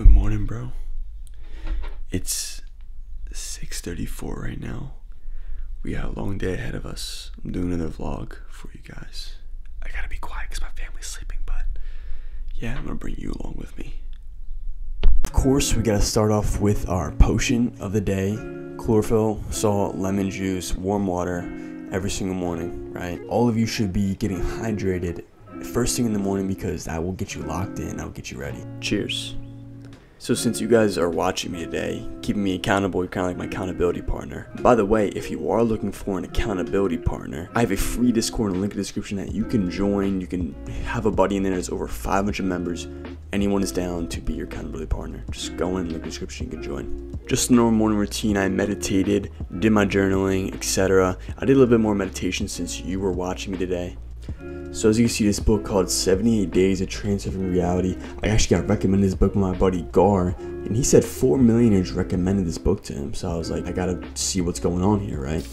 Good morning, bro. It's 6:34 right now. We got a long day ahead of us. I'm doing another vlog for you guys. I gotta be quiet because my family's sleeping, but yeah, I'm gonna bring you along with me. Of course, we gotta start off with our potion of the day. Chlorophyll, salt, lemon juice, warm water every single morning, right? All of you should be getting hydrated first thing in the morning because that will get you locked in, that will get you ready. Cheers. So since you guys are watching me today, keeping me accountable, you're kind of like my accountability partner. By the way, if you are looking for an accountability partner, I have a free Discord and link in the description that you can join. You can have a buddy in there. There's over 500 members. Anyone is down to be your accountability partner. Just go in the description, you can join. Just a normal morning routine. I meditated, did my journaling, etc. I did a little bit more meditation since you were watching me today. So as you can see, this book called 78 Days of Transforming Reality. I actually got recommended this book by my buddy Gar, and he said 4 millionaires recommended this book to him. So I was like, I gotta see what's going on here, right?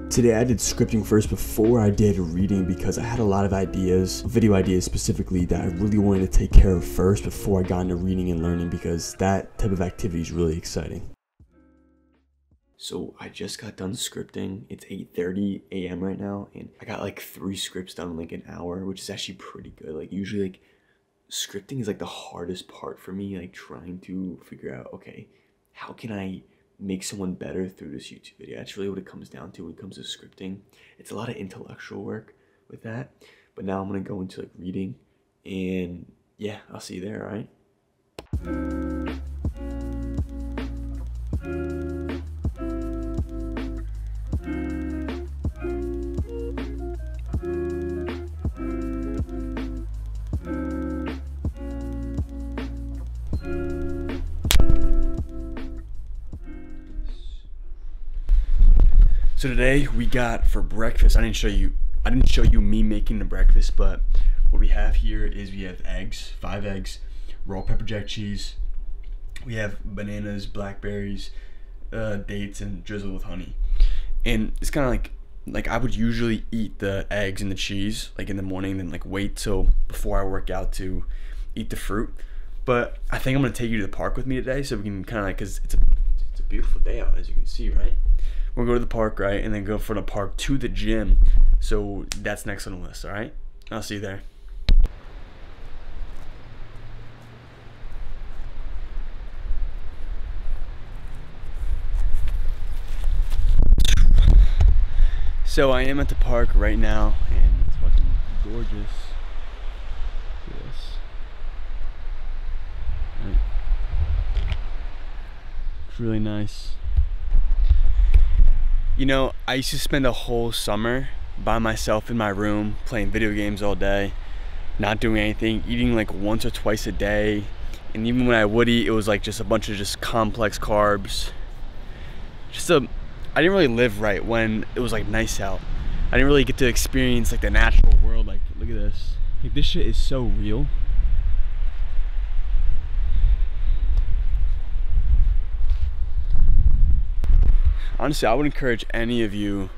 Today I did scripting first before I did reading because I had a lot of ideas, video ideas specifically, that I really wanted to take care of first before I got into reading and learning because that type of activity is really exciting. So I just got done scripting. It's 8:30 a.m. right now and I got like 3 scripts done in like an hour, which is actually pretty good. Like usually like scripting is like the hardest part for me, like trying to figure out, okay, how can I make someone better through this YouTube video. That's really what it comes down to when it comes to scripting. It's a lot of intellectual work with that, but now I'm gonna go into like reading, and yeah, I'll see you there, all right? So today we got for breakfast, I didn't show you me making the breakfast, but what we have here is we have eggs, 5 eggs, raw pepper jack cheese. We have bananas, blackberries, dates, and drizzle with honey. And it's kind of like I would usually eat the eggs and the cheese like in the morning, then like wait till before I work out to eat the fruit. But I think I'm gonna take you to the park with me today, so we can kind of like, cause it's a beautiful day out, as you can see, right? We'll go to the park, right, and then go from the park to the gym. So that's next on the list, all right? I'll see you there. So I am at the park right now, and it's fucking gorgeous. Look at this. Right. It's really nice. You know, I used to spend a whole summer by myself in my room playing video games all day, not doing anything, eating like once or twice a day, and even when I would eat, it was like just a bunch of just complex carbs. I didn't really live right when it was like nice out. I didn't really get to experience like the natural world. Like, look at this. Like, this shit is so real. Honestly, I would encourage any of you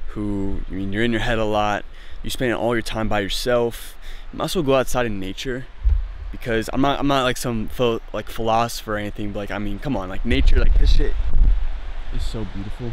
who, I mean, you're in your head a lot, you spend all your time by yourself, you might as well go outside in nature, because I'm not like some philosopher or anything, but like, I mean, come on, like nature, like this shit is so beautiful.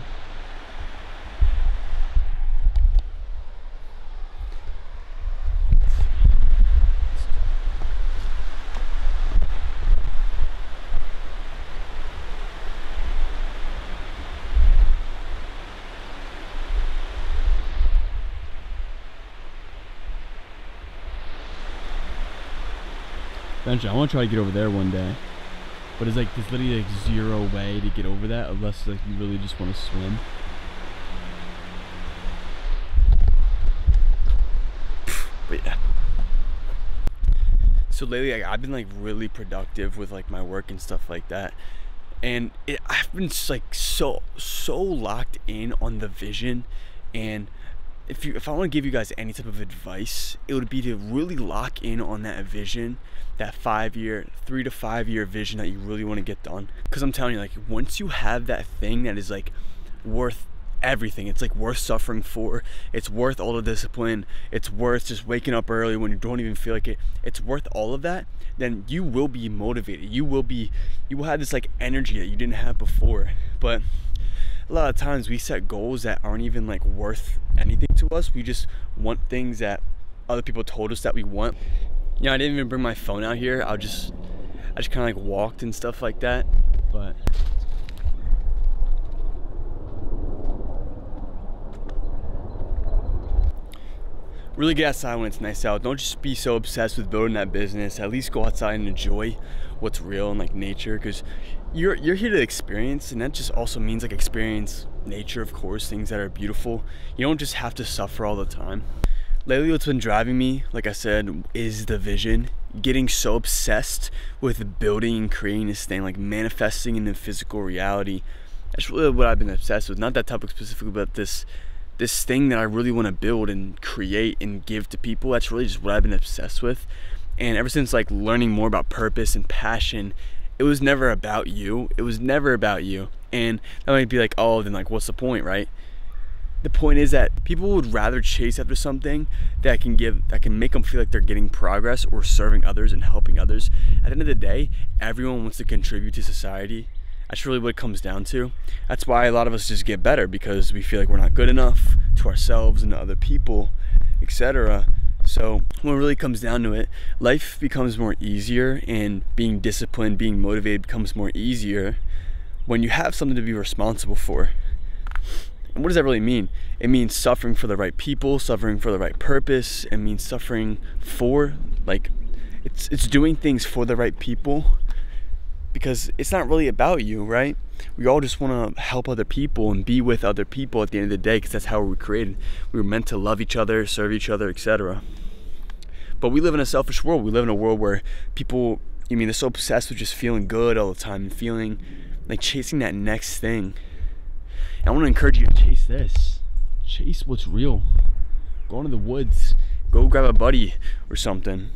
Eventually, I want to try to get over there one day, but it's like there's literally like 0 way to get over that unless like you really just want to swim. But yeah. So lately, like, I've been like really productive with like my work and stuff like that, and I've been like so locked in on the vision. And if I want to give you guys any type of advice, it would be to really lock in on that vision, that 3 to 5 year vision that you really want to get done. Because I'm telling you, like, once you have that thing that is like worth everything. It's like worth suffering for. It's worth all the discipline. It's worth just waking up early when you don't even feel like it. It's worth all of that. Then you will be motivated. You will have this like energy that you didn't have before. But a lot of times we set goals that aren't even like worth anything to us. We just want things that other people told us that we want. You know, I didn't even bring my phone out here. I just kind of like walked and stuff like that. But really get outside when it's nice out. Don't just be so obsessed with building that business. At least go outside and enjoy what's real and like nature, because you're here to experience, and that just also means like experience nature, of course, things that are beautiful. You don't just have to suffer all the time. Lately, what's been driving me, like I said, is the vision. Getting so obsessed with building and creating this thing, like manifesting into physical reality. That's really what I've been obsessed with. Not that topic specifically, but this thing that I really want to build and create and give to people. That's really just what I've been obsessed with. And ever since like learning more about purpose and passion, it was never about you. It was never about you. And that might be like, oh, then like what's the point, right? The point is that people would rather chase after something that can make them feel like they're getting progress or serving others and helping others. At the end of the day, everyone wants to contribute to society. That's really what it comes down to. That's why a lot of us just get better, because we feel like we're not good enough to ourselves and to other people, etc. So when it really comes down to it, life becomes more easier, and being disciplined, being motivated becomes more easier when you have something to be responsible for. And what does that really mean? It means suffering for the right people, suffering for the right purpose. It means suffering for, like, it's doing things for the right people, because it's not really about you, right? We all just want to help other people and be with other people at the end of the day, because that's how we were created. We were meant to love each other, serve each other, etc. But we live in a selfish world. We live in a world where people, they're so obsessed with just feeling good all the time and feeling like chasing that next thing. And I want to encourage you to chase this. Chase what's real. Go into the woods. Go grab a buddy or something.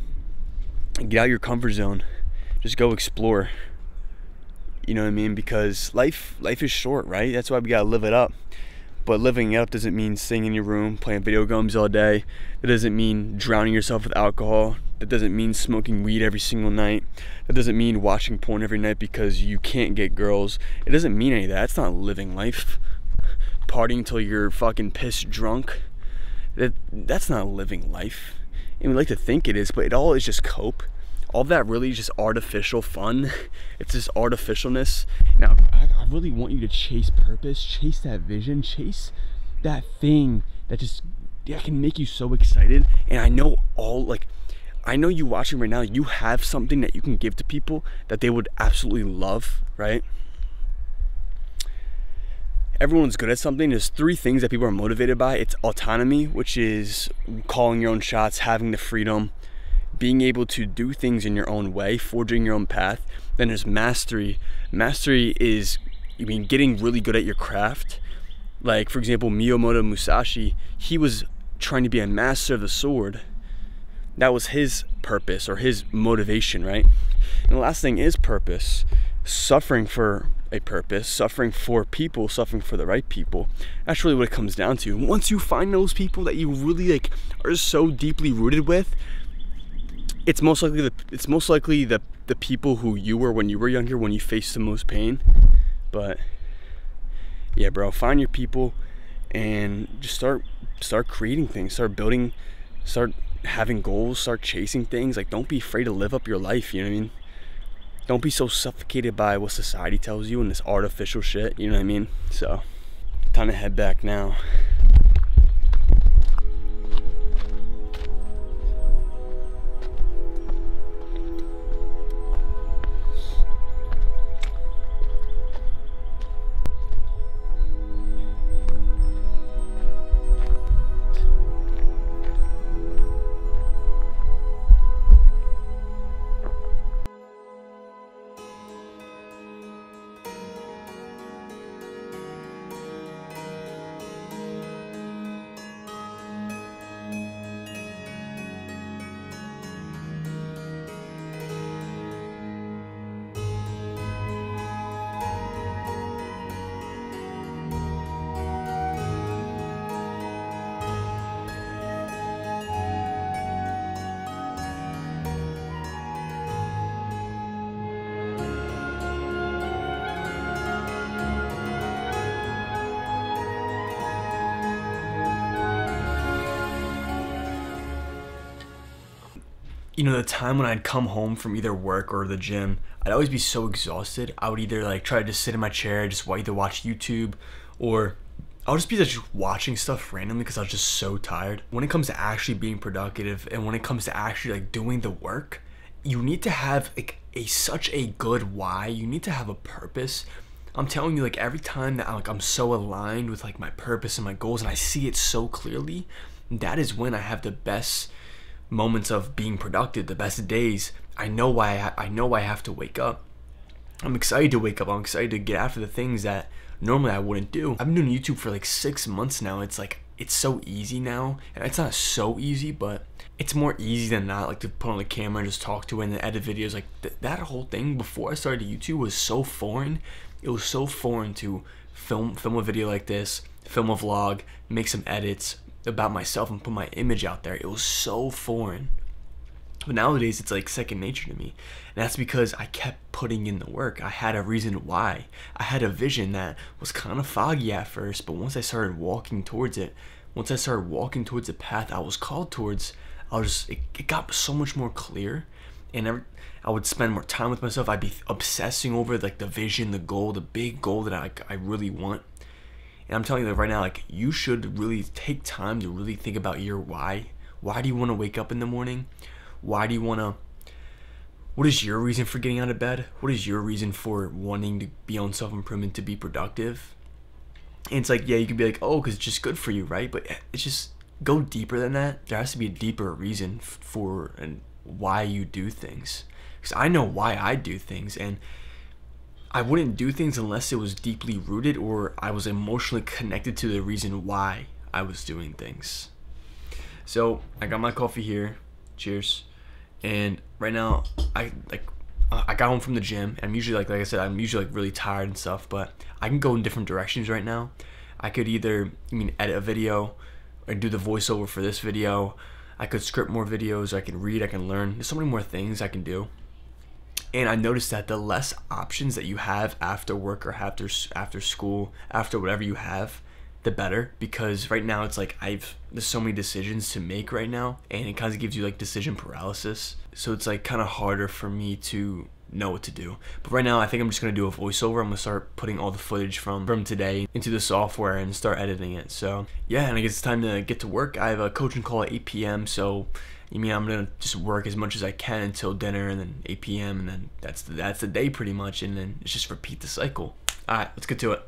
And get out of your comfort zone. Just go explore. You know what I mean? Because life is short, right? That's why we gotta live it up. But living it up doesn't mean staying in your room, playing video games all day. That doesn't mean drowning yourself with alcohol. That doesn't mean smoking weed every single night. That doesn't mean watching porn every night because you can't get girls. It doesn't mean any of that. It's not living life. Partying until you're fucking pissed drunk. That's not living life. And we like to think it is, but it all is just cope. All that really is just artificial fun. It's just artificialness. Now, I really want you to chase purpose, chase that vision, chase that thing that can make you so excited. And I know you watching right now, you have something that you can give to people that they would absolutely love, right? Everyone's good at something. There's 3 things that people are motivated by. It's autonomy, which is calling your own shots, having the freedom, being able to do things in your own way, forging your own path. Then there's mastery. Mastery is, getting really good at your craft. Like, for example, Miyamoto Musashi, he was trying to be a master of the sword. That was his purpose or his motivation, right? And the last thing is purpose. Suffering for a purpose, suffering for people, suffering for the right people. That's really what it comes down to. Once you find those people that you really are so deeply rooted with, it's most likely the people who you were when you were younger, when you faced the most pain. But yeah, bro, find your people and just start creating things, start building, start having goals, start chasing things. Like, don't be afraid to live up your life, you know what I mean? Don't be so suffocated by what society tells you and this artificial shit, you know what I mean? So, time to head back now. you know, the time when I'd come home from either work or the gym, I'd always be so exhausted. I would either like try to just sit in my chair, just either watch YouTube, or I'll just be just watching stuff randomly because I was just so tired. When it comes to actually being productive and when it comes to actually like doing the work, you need to have like such a good why. You need to have a purpose. I'm telling you, like every time that I'm so aligned with like my purpose and my goals and I see it so clearly, that is when I have the best moments of being productive, the best days. I know why I have to wake up. I'm excited to wake up. I'm excited to get after the things that normally I wouldn't do. I've been doing YouTube for like 6 months now. It's like, it's so easy now. And it's not so easy, but it's more easy than not, like to put on the camera and just talk to it and then edit videos. Like that whole thing before I started YouTube was so foreign. It was so foreign to film a video like this, film a vlog, make some edits about myself and put my image out there. It was so foreign. But nowadays it's like second nature to me. And that's because I kept putting in the work. I had a reason why. I had a vision that was kind of foggy at first, but once I started walking towards it, once I started walking towards the path I was called towards, it got so much more clear. And I would spend more time with myself. I'd be obsessing over like the vision, the goal, the big goal that I really want. And I'm telling you that right now, like you should really take time to really think about your why. Why do you want to wake up in the morning? Why do you want to, what is your reason for getting out of bed? What is your reason for wanting to be on self-improvement, to be productive? And it's like, yeah, you could be like, oh, because it's just good for you, right? But it's just, go deeper than that. There has to be a deeper reason for and why you do things. Because I know why I do things, and I wouldn't do things unless it was deeply rooted or I was emotionally connected to the reason why I was doing things. So I got my coffee here. Cheers. And right now I got home from the gym. I'm usually like I said, I'm usually like really tired and stuff, but I can go in different directions right now. I could either edit a video or do the voiceover for this video. I could script more videos, I can read, I can learn. There's so many more things I can do. And I noticed that the less options that you have after work or after school, after whatever you have, the better. Because right now it's like there's so many decisions to make right now, and it kind of gives you like decision paralysis. So it's like kind of harder for me to know what to do. But right now I think I'm just gonna do a voiceover. I'm gonna start putting all the footage from today into the software and start editing it. So yeah, and I guess it's time to get to work. I have a coaching call at 8 p.m. So I'm gonna just work as much as I can until dinner, and then 8 p.m. and then that's the day pretty much, and then it's just repeat the cycle. All right, let's get to it.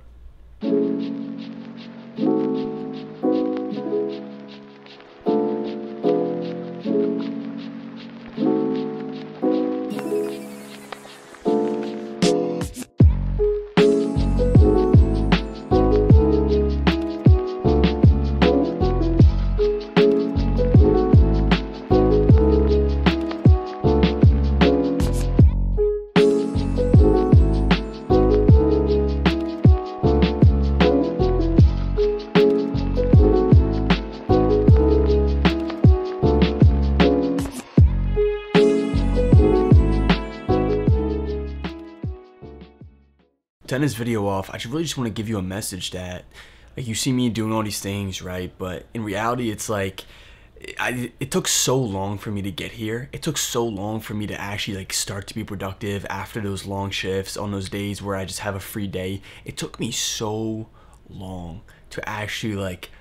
To end this video off, I really just want to give you a message that, like, you see me doing all these things, right? But in reality, it's like, it took so long for me to get here. It took so long for me to actually like start to be productive after those long shifts, on those days where I just have a free day. It took me so long to actually like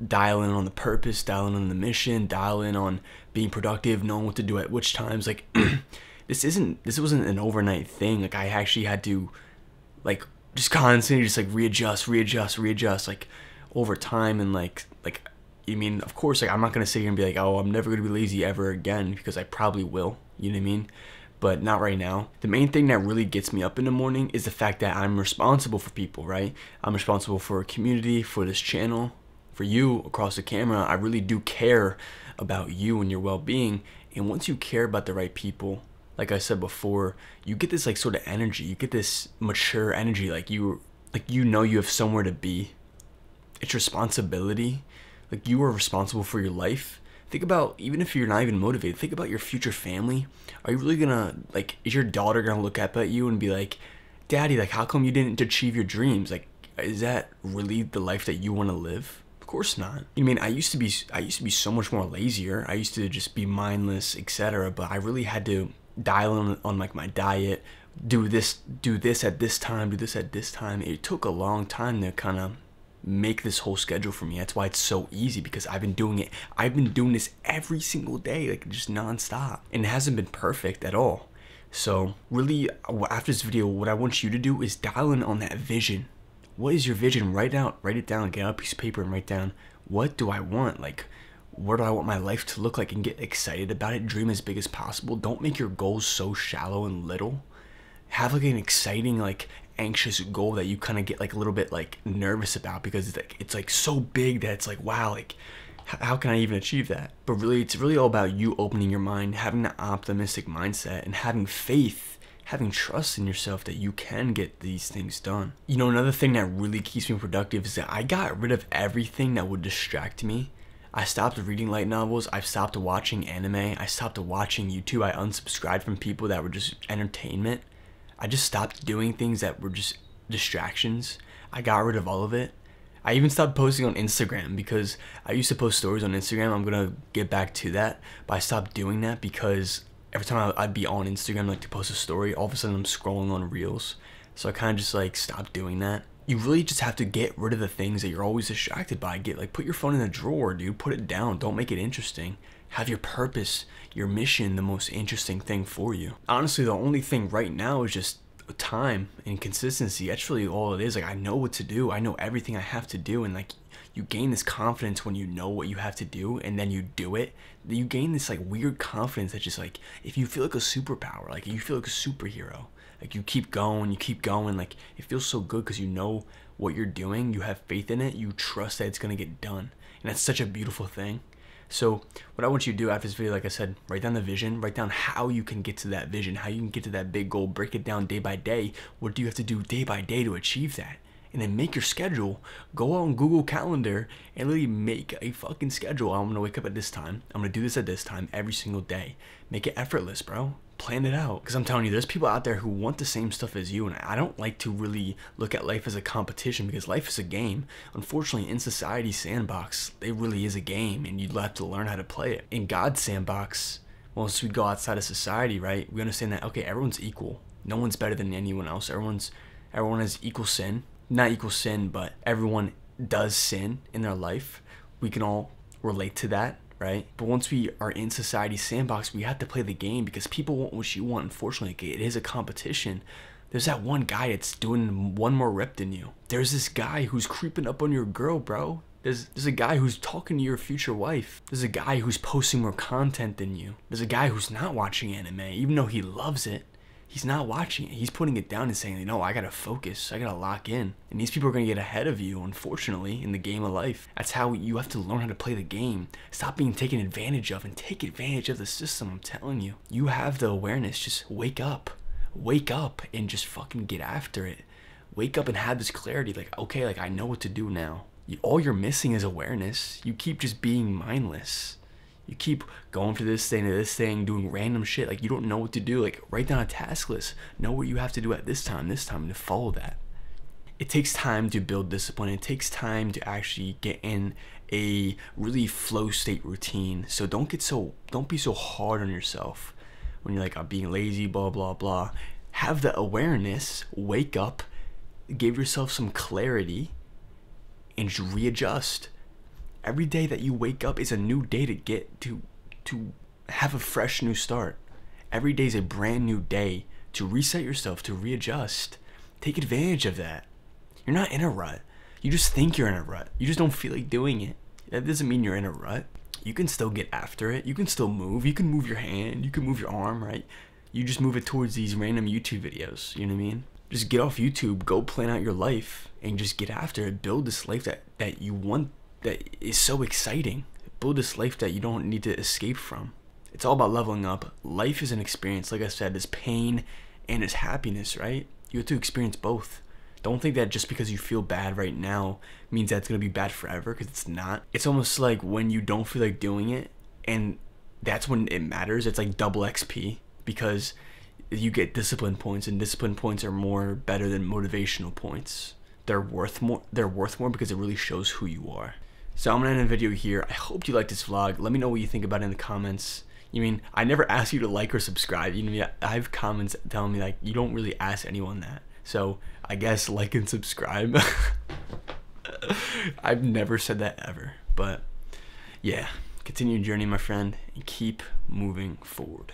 dial in on the purpose, dial in on the mission, dial in on being productive, knowing what to do at which times. Like this wasn't an overnight thing. Like I actually had to like just constantly just like readjust like over time. And like of course, like I'm not gonna sit here and be like, oh, I'm never gonna be lazy ever again, because I probably will, you know what I mean? But not right now. The main thing that really gets me up in the morning is the fact that I'm responsible for people, right? I'm responsible for a community, for this channel, for you across the camera. I really do care about you and your well-being. And once you care about the right people, like I said before, you get this like sort of energy. You get this mature energy, like you know you have somewhere to be. It's responsibility. Like you are responsible for your life. Think about, even if you're not even motivated, think about your future family. Are you really gonna, like, is your daughter gonna look up at you and be like, Daddy, like, how come you didn't achieve your dreams? Like, is that really the life that you want to live? Of course not. I mean, I used to be so much more lazier. I used to just be mindless, etc. But I really had to dial in on like my diet, do this at this time, do this at this time. It took a long time to kind of make this whole schedule for me. That's why it's so easy, because I've been doing it. I've been doing this every single day, like just nonstop, and it hasn't been perfect at all. So really, after this video, what I want you to do is dial in on that vision. What is your vision? Write it down, get out a piece of paper and write down, what do I want? Like, where do I want my life to look like, and get excited about it. Dream as big as possible. Don't make your goals so shallow and little. Have like an exciting, like anxious goal that you kind of get like a little bit like nervous about, because it's like so big that it's like, wow, like how can I even achieve that? But really, it's really all about you opening your mind, having that optimistic mindset, and having faith, having trust in yourself that you can get these things done. You know, another thing that really keeps me productive is that I got rid of everything that would distract me. I stopped reading light novels. I've stopped watching anime. I stopped watching YouTube. I unsubscribed from people that were just entertainment. I just stopped doing things that were just distractions. I got rid of all of it. I even stopped posting on Instagram, because I used to post stories on Instagram. I'm gonna get back to that, but I stopped doing that because every time I'd be on Instagram like to post a story, all of a sudden I'm scrolling on Reels. So I kind of just like stopped doing that. You really just have to get rid of the things that you're always distracted by. Put your phone in a drawer, dude. Put it down. Don't make it interesting. Have your purpose, your mission, the most interesting thing for you. Honestly, the only thing right now is just time and consistency. That's really all it is. Like, I know what to do. I know everything I have to do, and like, you gain this confidence when you know what you have to do and then you do it. You gain this like weird confidence that just like, if you feel like a superpower, like you feel like a superhero, like you keep going, like it feels so good because you know what you're doing, you have faith in it, you trust that it's gonna get done, and that's such a beautiful thing. So what I want you to do after this video, like I said, write down the vision, write down how you can get to that vision, how you can get to that big goal, break it down day by day. What do you have to do day by day to achieve that? And then make your schedule. Go on Google Calendar and literally make a fucking schedule. I'm gonna wake up at this time. I'm gonna do this at this time every single day. Make it effortless, bro. Plan it out. Because I'm telling you, there's people out there who want the same stuff as you, and I don't like to really look at life as a competition, because life is a game. Unfortunately, in society's sandbox, it really is a game, and you'd have to learn how to play it. In God's sandbox, once we go outside of society, right, we understand that, okay, everyone's equal. No one's better than anyone else. Everyone has equal sin. Not equal sin, but everyone does sin in their life. We can all relate to that, right? But once we are in society's sandbox, we have to play the game, because people want what you want. Unfortunately, it is a competition. There's that one guy that's doing one more rep than you. There's this guy who's creeping up on your girl, bro. There's a guy who's talking to your future wife. There's a guy who's posting more content than you. There's a guy who's not watching anime, even though he loves it. He's not watching it. He's putting it down and saying, no, I gotta focus. I gotta lock in. And these people are gonna get ahead of you, unfortunately, in the game of life. That's how you have to learn how to play the game. Stop being taken advantage of, and take advantage of the system. I'm telling you. You have the awareness. Just wake up. Wake up and just fucking get after it. Wake up and have this clarity. Like, okay, like I know what to do now. All you're missing is awareness. You keep just being mindless. You keep going to this thing, doing random shit. Like, you don't know what to do. Like, write down a task list. Know what you have to do at this time, and to follow that. It takes time to build discipline. It takes time to actually get in a really flow state routine. So don't be so hard on yourself when you're like, I'm being lazy, blah, blah, blah. Have the awareness, wake up, give yourself some clarity, and just readjust. Every day that you wake up is a new day to get to have a fresh new start. Every day is a brand new day to reset yourself, to readjust. Take advantage of that. You're not in a rut. You just think you're in a rut. You just don't feel like doing it. That doesn't mean you're in a rut. You can still get after it. You can still move. You can move your hand. You can move your arm, right? You just move it towards these random YouTube videos. You know what I mean? Just get off YouTube. Go plan out your life and just get after it. Build this life that you want, that is so exciting. Build this life that you don't need to escape from. It's all about leveling up. Life is an experience. Like I said, there's pain and there's happiness, right? You have to experience both. Don't think that just because you feel bad right now means that it's going to be bad forever, because it's not. It's almost like when you don't feel like doing it, and that's when it matters. It's like double XP, because you get discipline points, and discipline points are better than motivational points. They're worth more because it really shows who you are. So I'm gonna end the video here. I hope you liked this vlog. Let me know what you think about it in the comments. You mean, I never ask you to like or subscribe. You know, I have comments telling me like you don't really ask anyone that. So I guess like and subscribe. I've never said that ever, but yeah, continue your journey, my friend, and keep moving forward.